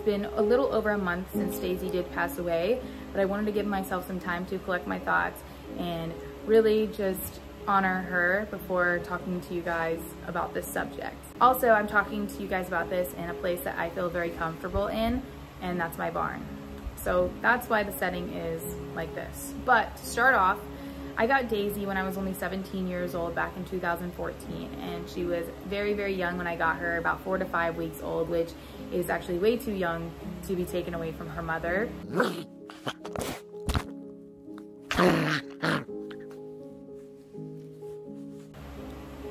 been a little over a month since Daisy did pass away, but I wanted to give myself some time to collect my thoughts and really just honor her before talking to you guys about this subject. Also, I'm talking to you guys about this in a place that I feel very comfortable in, and that's my barn. So that's why the setting is like this. But to start off, I got Daisy when I was only 17 years old back in 2014, and she was very, very young when I got her, about 4 to 5 weeks old, which is actually way too young to be taken away from her mother.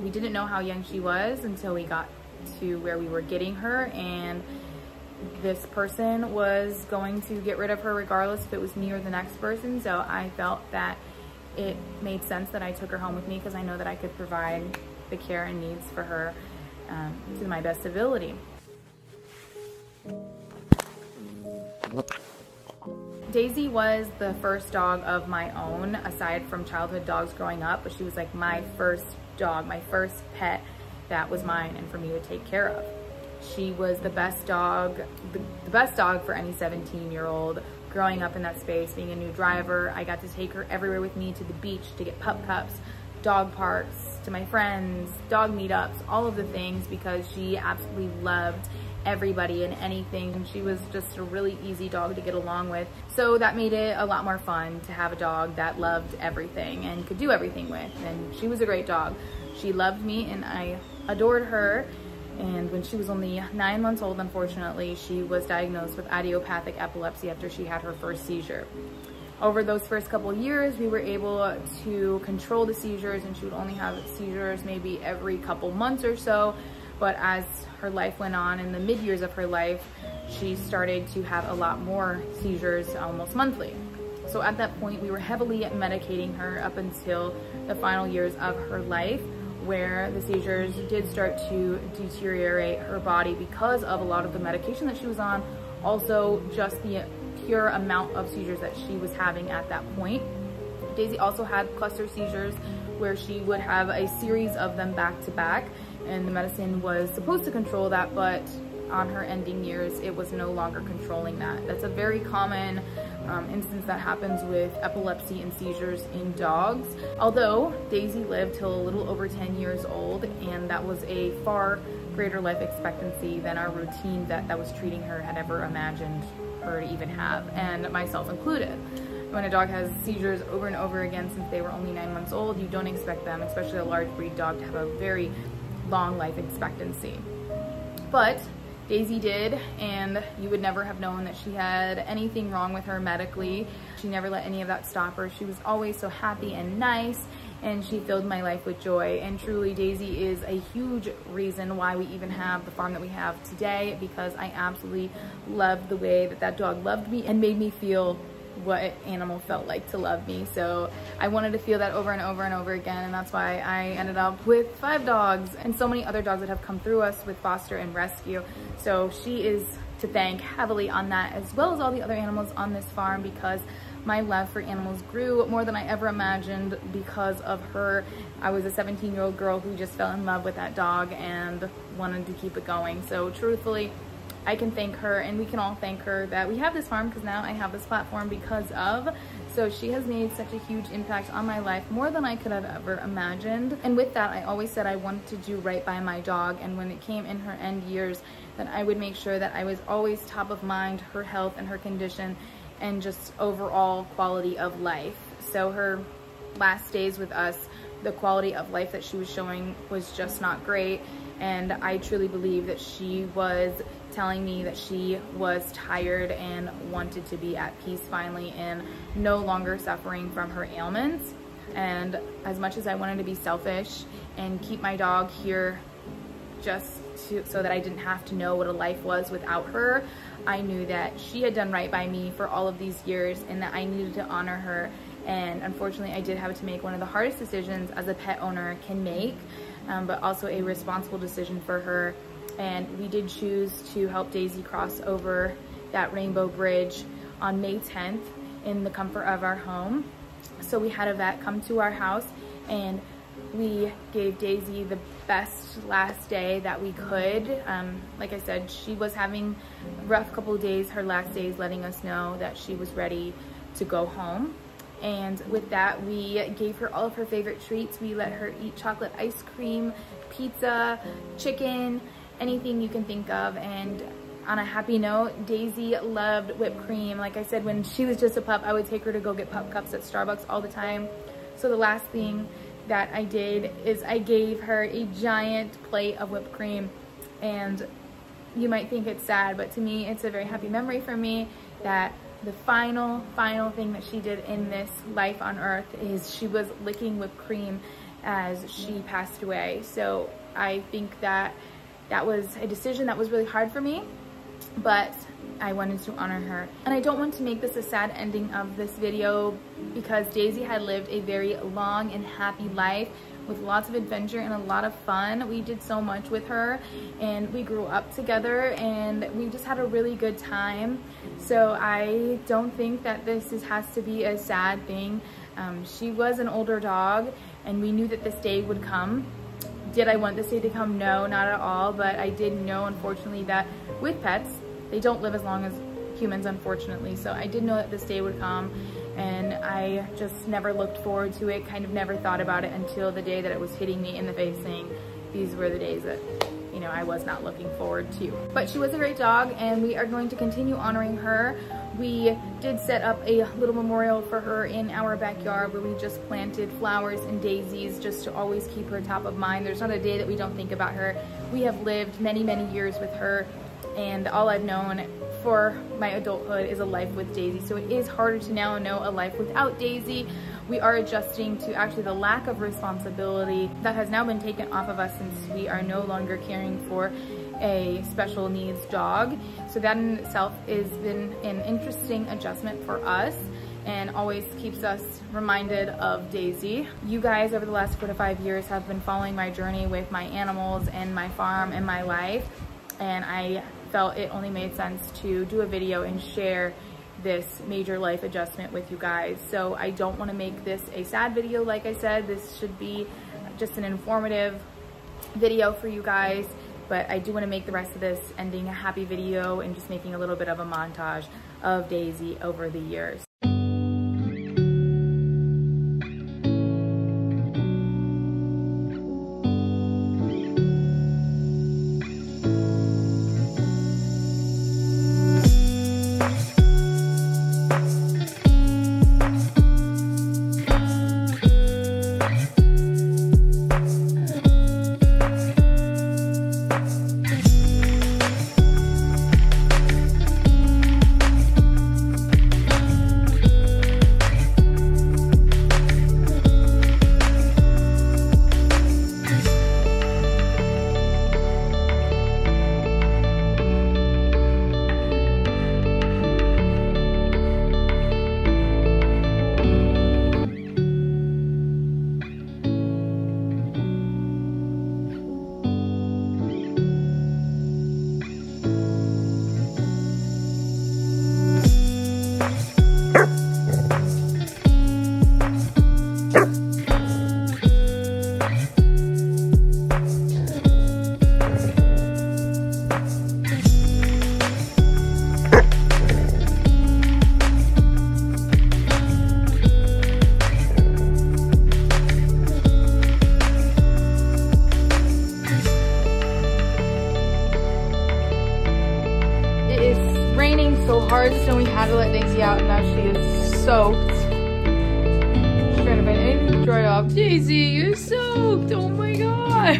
We didn't know how young she was until we got to where we were getting her, and this person was going to get rid of her regardless if it was me or the next person. So I felt that it made sense that I took her home with me because I know that I could provide the care and needs for her to my best ability. Daisy was the first dog of my own, aside from childhood dogs growing up, but she was like my first dog, my first pet that was mine and for me to take care of. She was the best dog for any 17-year-old. Growing up in that space, being a new driver, I got to take her everywhere with me, to the beach, to get pup cups, dog parks, to my friends, dog meetups, all of the things, because she absolutely loved everybody and anything. And she was just a really easy dog to get along with. So that made it a lot more fun to have a dog that loved everything and could do everything with. And she was a great dog. She loved me and I adored her. And when she was only 9 months old, unfortunately, she was diagnosed with idiopathic epilepsy after she had her first seizure. Over those first couple of years, we were able to control the seizures, and she would only have seizures maybe every couple months or so. But as her life went on, in the mid-years of her life, she started to have a lot more seizures, almost monthly. So at that point, we were heavily medicating her up until the final years of her life, where the seizures did start to deteriorate her body because of a lot of the medication that she was on, also just the pure amount of seizures that she was having at that point. Daisy also had cluster seizures where she would have a series of them back to back, and the medicine was supposed to control that, but on her ending years, it was no longer controlling that. That's a very common instance that happens with epilepsy and seizures in dogs. Although Daisy lived till a little over 10 years old, and that was a far greater life expectancy than our routine that was treating her had ever imagined her to even have, and myself included. When a dog has seizures over and over again since they were only 9 months old, you don't expect them, especially a large breed dog, to have a very long life expectancy. But Daisy did, and you would never have known that she had anything wrong with her medically. She never let any of that stop her. She was always so happy and nice, and she filled my life with joy. And truly, Daisy is a huge reason why we even have the farm that we have today, because I absolutely loved the way that that dog loved me and made me feel what animal felt like to love me. So I wanted to feel that over and over and over again, and that's why I ended up with 5 dogs and so many other dogs that have come through us with foster and rescue. So she is to thank heavily on that, as well as all the other animals on this farm, because my love for animals grew more than I ever imagined because of her. I was a 17-year-old girl who just fell in love with that dog and wanted to keep it going. So truthfully, I can thank her, and we can all thank her that we have this farm, because now I have this platform because of. So she has made such a huge impact on my life, more than I could have ever imagined. And with that, I always said I wanted to do right by my dog, and when it came in her end years, that I would make sure that I was always top of mind, her health and her condition, and just overall quality of life. So her last days with us, the quality of life that she was showing was just not great, and I truly believe that she was telling me that she was tired and wanted to be at peace finally and no longer suffering from her ailments. And as much as I wanted to be selfish and keep my dog here just so that I didn't have to know what a life was without her, I knew that she had done right by me for all of these years and that I needed to honor her. And unfortunately, I did have to make one of the hardest decisions as a pet owner can make, but also a responsible decision for her. And we did choose to help Daisy cross over that rainbow bridge on May 10th in the comfort of our home. So we had a vet come to our house and We gave Daisy the best last day that we could. Like I said, she was having a rough couple of days. Her last days letting us know that she was ready to go home. And with that, we gave her all of her favorite treats. We let her eat chocolate ice cream, pizza, chicken, anything you can think of. And on a happy note, Daisy loved whipped cream. Like I said, when she was just a pup, I would take her to go get pup cups at Starbucks all the time. So the last thing that I did is I gave her a giant plate of whipped cream. And you might think it's sad, but to me, it's a very happy memory for me that the final thing that she did in this life on earth is she was licking whipped cream as she passed away. So I think that that was a decision that was really hard for me, but I wanted to honor her. And I don't want to make this a sad ending of this video because Daisy had lived a very long and happy life with lots of adventure and a lot of fun. We did so much with her and we grew up together and we just had a really good time. So I don't think that this has to be a sad thing. She was an older dog and we knew that this day would come. Did I want this day to come? No, not at all. But I did know, unfortunately, that with pets, they don't live as long as humans, unfortunately. So I did know that this day would come and I just never looked forward to it, kind of never thought about it until the day that it was hitting me in the face saying these were the days that, you know, I was not looking forward to. But she was a great dog and we are going to continue honoring her. We did set up a little memorial for her in our backyard where we just planted flowers and daisies just to always keep her top of mind. There's not a day that we don't think about her. We have lived many, many years with her and all I've known for my adulthood is a life with Daisy. So it is harder to now know a life without Daisy. We are adjusting to actually the lack of responsibility that has now been taken off of us since we are no longer caring for a special needs dog. So that in itself has been an interesting adjustment for us and always keeps us reminded of Daisy. You guys over the last 4 to 5 years have been following my journey with my animals and my farm and my life, and I felt it only made sense to do a video and share this major life adjustment with you guys. So I don't want to make this a sad video. Like I said, this should be just an informative video for you guys, but I do want to make the rest of this ending a happy video and just making a little bit of a montage of Daisy over the years. hard, so we had to let Daisy out, and now she is soaked. She's trying to find anything to dry off. Daisy, you're soaked! Oh my god!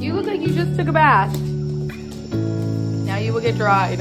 You look like you just took a bath. Now you will get dried.